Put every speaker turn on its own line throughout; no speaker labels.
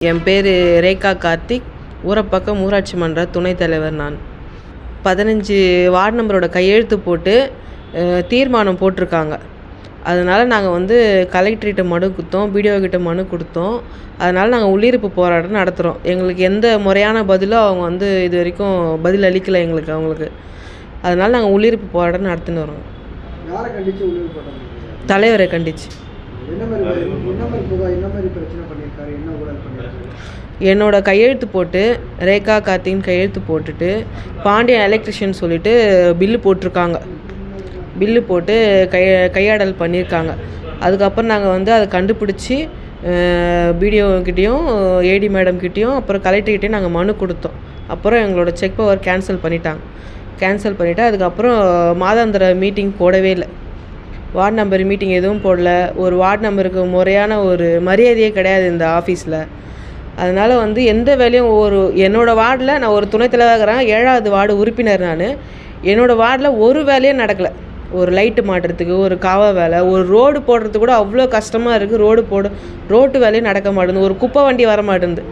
என் பேர் ரேகா கார்த்திக். ஊரப்பாக்கம் ஊராட்சி மன்ற துணைத் தலைவர் நான். 15 வார்டு நம்பரோட கையெழுத்து போட்டு தீர்மானம் போட்டிருக்காங்க. அதனால் நாங்கள் கலெக்டர்கிட்ட மனு கொடுத்தோம், பிடிஓ கிட்ட மனு கொடுத்தோம். அதனால் நாங்கள் உள்ளிருப்பு போராட்டம் நடத்துகிறோம். எங்களுக்கு எந்த முறையான பதிலும் அவங்க இது வரைக்கும் பதில் அளிக்கலை அவங்களுக்கு. அதனால் நாங்கள் உள்ளிருப்பு போராட்டம் நடத்தின்னு வரோம். தலைவரை கண்டிச்சு. என்னோட கையெழுத்து போட்டு ரேகா கார்த்திக்னு கையெழுத்து போட்டுட்டு பாண்டியன் எலக்ட்ரிஷியன் சொல்லிட்டு பில்லு போட்டிருக்காங்க. பில்லு போட்டு கையாடல் பண்ணியிருக்காங்க. அதுக்கப்புறம் நாங்கள் அதை கண்டுபிடிச்சி பிடிஓக்கிட்டேயும் ஏடி மேடம்கிட்டேயும் அப்புறம் கலெக்டர்கிட்டையும் நாங்கள் மனு கொடுத்தோம். அப்புறம் எங்களோட செக் பவர் கேன்சல் பண்ணிவிட்டு அதுக்கப்புறம் மாதாந்திர மீட்டிங் போடவே இல்லை. வார்டு நம்பர் மீட்டிங் எதுவும் போடல. ஒரு வார்டு நம்பருக்கு முறையான ஒரு மரியாதையே கிடையாது இந்த ஆஃபீஸில். அதனால் எந்த வேலையும் என்னோடய வார்டில் நான் ஒரு துணைத் தலைவராகிறேன், 7வது வார்டு உறுப்பினர் நான். என்னோடய வார்டில் ஒரு வேலையும் நடக்கலை. ஒரு லைட்டு மாட்டுறதுக்கு, ஒரு காவா வேலை, ஒரு ரோடு போடுறதுக்கு கூட அவ்வளோ கஷ்டமாக இருக்குது. ரோட்டு வேலையும் நடக்க மாட்டேங்குது. ஒரு குப்பை வண்டி வர மாட்டேங்குது.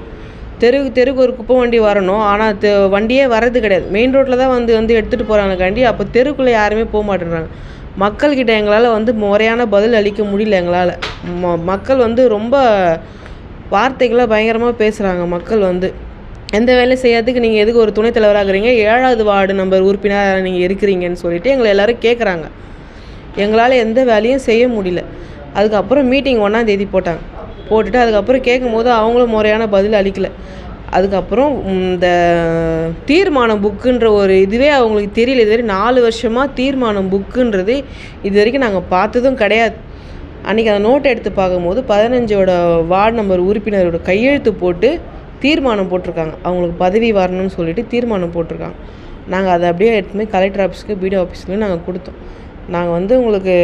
தெருக்கு ஒரு குப்பை வண்டி வரணும், ஆனால் வண்டியே வர்றது கிடையாது. மெயின் ரோட்டில் தான் எடுத்துகிட்டு போகிறாங்கக்காண்டி அப்போ தெருக்குள்ளே யாருமே போக மாட்டேன்றாங்க. மக்கள்கிட்ட எங்களால் முறையான பதில் அளிக்க முடியல. எங்களால் மக்கள் ரொம்ப வார்த்தைகளாக பயங்கரமாக பேசுகிறாங்க. மக்கள் எந்த வேலையும் செய்யறதுக்கு நீங்கள் எதுக்கு ஒரு துணைத் தலைவராகிறீங்க, 7வது வார்டு நம்பர் உறுப்பினராக நீங்கள் இருக்கிறீங்கன்னு சொல்லிட்டு எங்களை எல்லோரும் கேட்குறாங்க. எங்களால் எந்த வேலையும் செய்ய முடியல. அதுக்கப்புறம் மீட்டிங் 1ஆம் தேதி போட்டுட்டு அதுக்கப்புறம் கேட்கும்போது அவங்களும் முறையான பதில் அளிக்கலை. அதுக்கப்புறம் இந்த தீர்மானம் புக்குன்ற ஒரு இதுவே அவங்களுக்கு தெரியல. இது வரைக்கும் 4 வருஷமாக தீர்மானம் புக்குன்றது இது வரைக்கும் நாங்கள் பார்த்ததும் கிடையாது. அன்றைக்கி அந்த நோட்டை எடுத்து பார்க்கும்போது 15ஓட வார்டு நம்பர் உறுப்பினரோட கையெழுத்து போட்டு தீர்மானம் போட்டிருக்காங்க. அவங்களுக்கு பதவி வரணும்னு சொல்லிட்டு தீர்மானம் போட்டிருக்காங்க. நாங்கள் அதை அப்படியே எடுத்துமே கலெக்டர் ஆஃபீஸ்க்கு பிடிஓ ஆஃபீஸ்லேயும் நாங்கள் கொடுத்தோம். நாங்கள் உங்களுக்கு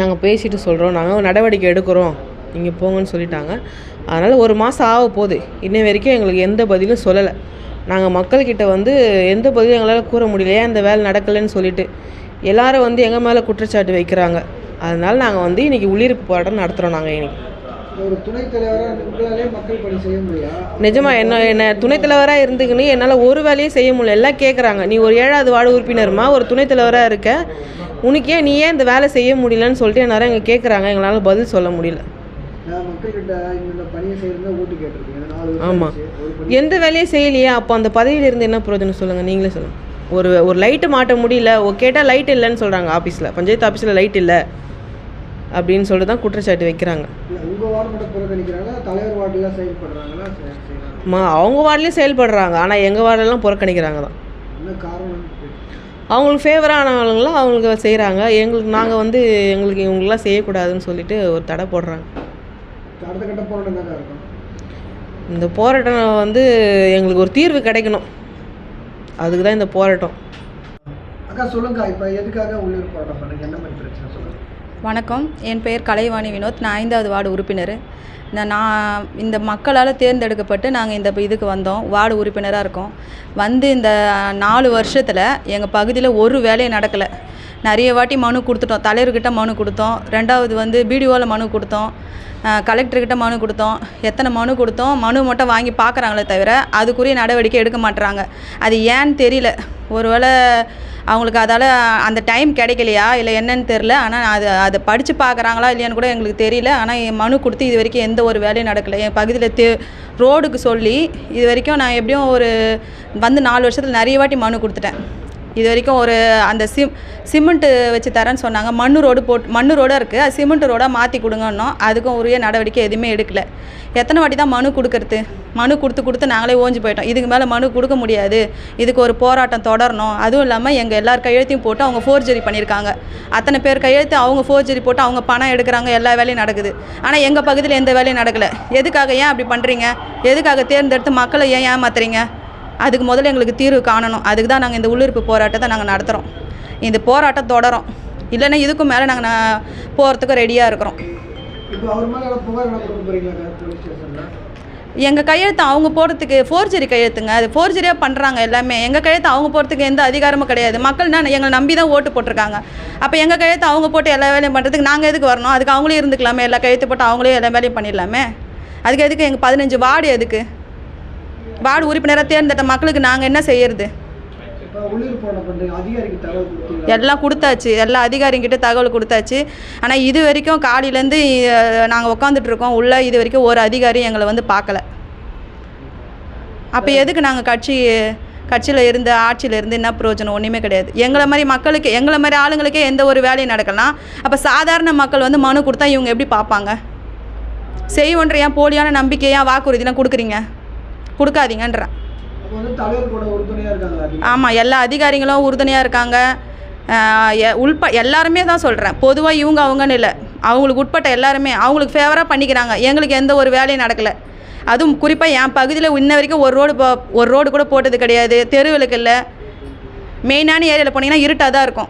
நாங்கள் பேசிட்டு சொல்கிறோம், நாங்கள் நடவடிக்கை எடுக்கிறோம், நீங்கள் போங்கன்னு சொல்லிட்டாங்க. அதனால் 1 மாதம் ஆக போகுது. இன்ன வரைக்கும் எங்களுக்கு எந்த பதிலும் சொல்லலை. நாங்கள் மக்கள்கிட்ட எந்த பதிலும் எங்களால் கூற முடியல. ஏன் இந்த வேலை நடக்கலைன்னு சொல்லிட்டு எல்லோரும் எங்கள் மேலே குற்றச்சாட்டு வைக்கிறாங்க. அதனால் நாங்கள் இன்றைக்கி உள்ளிருப்பு போராட்டம் நடத்துகிறோம். நாங்கள் இன்றைக்கி
ஒரு துணைத் தலைவராக உங்களாலே மக்கள் பணி செய்ய முடியல.
நிஜமாக என்ன துணைத் தலைவராக இருந்துக்குன்னு என்னால் ஒரு வேலையும் செய்ய முடியல. எல்லாம் கேட்குறாங்க, நீ ஒரு 7வது வார்டு உறுப்பினருமா, ஒரு துணைத் தலைவராக இருக்க, உனக்கே நீ ஏன் இந்த வேலை செய்ய முடியலன்னு சொல்லிட்டு எல்லாரும் எங்கள் கேட்குறாங்க. எங்களால் பதில் சொல்ல முடியல. ஆமாம், எந்த வேலையும் செய்யலையே. அப்போ அந்த பதவியில் இருந்து என்ன பிரயோஜனம் சொல்லுங்கள், நீங்களே சொல்லுங்கள். ஒரு லைட்டு மாட்ட முடியல, கேட்டால் லைட் இல்லைன்னு சொல்கிறாங்க. ஆஃபீஸில், பஞ்சாயத்து ஆஃபீஸில் லைட் இல்லை அப்படின்னு சொல்லிட்டு தான் குற்றச்சாட்டு வைக்கிறாங்க. அவங்க வார்டுலேயும் செயல்படுறாங்க, ஆனால் எங்கள் வார்டெல்லாம் புறக்கணிக்கிறாங்க தான். அவங்களுக்கு ஃபேவரானவங்களாம் அவங்களுக்கு செய்கிறாங்க. நாங்கள் எங்களுக்கு இவங்களெலாம் செய்யக்கூடாதுன்னு சொல்லிட்டு ஒரு தடை போடுறாங்க. இந்த போராட்டம் எங்களுக்கு ஒரு தீர்வு கிடைக்கணும், அதுக்கு தான் இந்த போராட்டம்.
அக்கா சொல்லுங்க, இப்போ எதுக்காக உள்ளூர் போராட்டம் பண்ணுங்க, என்ன மாதிரி பிரச்சனை சொல்லுங்கள்.
வணக்கம், என் பெயர் கலைவாணி வினோத். நான் 5வது வார்டு உறுப்பினர். நான் இந்த மக்களால் தேர்ந்தெடுக்கப்பட்டு நாங்கள் இந்த இதுக்கு வந்தோம், வார்டு உறுப்பினராக இருக்கோம். இந்த 4 வருஷத்தில் எங்கள் பகுதியில் ஒரு வேலையும் நடக்கலை. நிறைய வாட்டி மனு கொடுத்துட்டோம். தலைவர்கிட்ட மனு கொடுத்தோம், 2வது பிடிஓவில் மனு கொடுத்தோம், கலெக்டர்கிட்ட மனு கொடுத்தோம். எத்தனை மனு கொடுத்தோம், மனு மட்டும் வாங்கி பார்க்குறாங்களே தவிர அதுக்குரிய நடவடிக்கை எடுக்க மாட்டுறாங்க. அது ஏன்னு தெரியல. ஒருவேளை அவங்களுக்கு அதால் அந்த டைம் கிடைக்கலையா இல்லை என்னன்னு தெரில. ஆனால் அதை படித்து பார்க்குறாங்களா இல்லையான்னு கூட எங்களுக்கு தெரியல. ஆனால் என் மனு கொடுத்து இது வரைக்கும் எந்த ஒரு வேலையும் நடக்கலை. என் பகுதியில் ரோடுக்கு சொல்லி இது வரைக்கும் நான் எப்படியும் 4 வருஷத்தில் நிறைய வாட்டி மனு கொடுத்துட்டேன். இது வரைக்கும் அந்த சிமெண்ட்டு வச்சு தரேன்னு சொன்னாங்க. மண்ணு ரோடாக இருக்குது, அது சிமெண்ட் ரோடாக மாற்றி கொடுங்கன்னோம். அதுக்கும் உரிய நடவடிக்கை எதுவுமே எடுக்கலை. எத்தனை வாட்டி தான் மனு கொடுக்கறது? மனு கொடுத்து நாங்களே ஓஞ்சி போயிட்டோம். இதுக்கு மேலே மனு கொடுக்க முடியாது, இதுக்கு ஒரு போராட்டம் தொடரணும். அதுவும் இல்லாமல் எங்கள் எல்லார் கையெழுத்தையும் போட்டு அவங்க ஃபோர்ஜரி பண்ணியிருக்காங்க. அத்தனை பேர் கையெழுத்து அவங்க ஃபோர்ஜரி போட்டு அவங்க பணம் எடுக்கிறாங்க, எல்லா வேலையும் நடக்குது. ஆனால் எங்கள் பகுதியில் எந்த வேலையும் நடக்கலை. எதுக்காக, ஏன் அப்படி பண்ணுறீங்க? எதுக்காக தேர்ந்தெடுத்து மக்களை ஏன் ஏமாத்துறீங்க? அதுக்கு முதல்ல எங்களுக்கு தீர்வு காணணும். அதுக்கு தான் நாங்கள் இந்த உள்ளிருப்பு போராட்டத்தை நாங்கள் நடத்துகிறோம். இந்த போராட்டம் தொடரும், இல்லைன்னா இதுக்கும் மேலே நாங்கள் போகிறதுக்கு ரெடியாக இருக்கிறோம். எங்கள் கையெழுத்து அவங்க போடுறதுக்கு ஃபோர்ஜரி கையெழுத்துங்க, அது ஃபோர்ஜரியாக பண்ணுறாங்க எல்லாமே. எங்கள் கையெழுத்து அவங்க போடுறதுக்கு எந்த அதிகாரமும் கிடையாது. மக்கள்னா எங்களை நம்பி தான் ஓட்டு போட்டிருக்காங்க. அப்போ எங்கள் கையெழுத்து அவங்க போட்டு எல்லா வேலையும் பண்ணுறதுக்கு நாங்கள் எதுக்கு வரணும்? அதுக்கு அவங்களே இருந்துக்கலாமே, எல்லா கையெழுத்து போட்டு அவங்களே எல்லா வேலையும் பண்ணிடலாமே. அதுக்கு எதுக்கு எங்கள் 15 வார்டு எதுக்கு? வார்டு உறுப்பினராக தேர்ந்தெடுத்த மக்களுக்கு நாங்கள் என்ன செய்யறது?
இப்போ உள்ளூர் போராட்டம் பண்ணுறீங்க, அதிகாரிக்கு தகவல் கொடுத்தீங்க?
எல்லாம் கொடுத்தாச்சு, எல்லா அதிகாரிங்கிட்ட தகவல் கொடுத்தாச்சு. ஆனால் இது வரைக்கும் காலையிலேருந்து நாங்கள் உட்காந்துட்ருக்கோம் உள்ளே, இது வரைக்கும் ஒரு அதிகாரி எங்களை வந்து பார்க்கல. அப்போ எதுக்கு நாங்கள் கட்சியில் இருந்து ஆட்சியில் இருந்து என்ன பிரயோஜனம்? ஒன்றுமே கிடையாது. எங்களை மாதிரி மக்களுக்கு, எங்களை மாதிரி ஆளுங்களுக்கே எந்த ஒரு வேலையும் நடக்கலாம். அப்போ சாதாரண மக்கள் வந்து மனு கொடுத்தா இவங்க எப்படி பார்ப்பாங்க? செய்வோன்ற ஏன் போலியான நம்பிக்கையாக வாக்குறுதிலாம் கொடுக்குறீங்க? கொடுக்காதீங்கன்றேன்.
அப்போ வந்து தலைவர் கூட உறுதுணையாக இருக்காங்க.
ஆமாம், எல்லா அதிகாரிகளும் உறுதுணையாக இருக்காங்க. எல்லாருமே தான் சொல்கிறேன். பொதுவாக இவங்க அவங்கன்னு இல்லை, அவங்களுக்கு உட்பட்ட எல்லாருமே அவங்களுக்கு ஃபேவராக பண்ணிக்கிறாங்க. எங்களுக்கு எந்த ஒரு வேலையும் நடக்கலை. அதுவும் குறிப்பாக என் பகுதியில் இன்ன வரைக்கும் ஒரு ரோடு கூட போட்டது கிடையாது. தெருவிளக்கு இல்லை. மெயினான ஏரியாவில் போனீங்கன்னா இருட்டாக தான் இருக்கும்.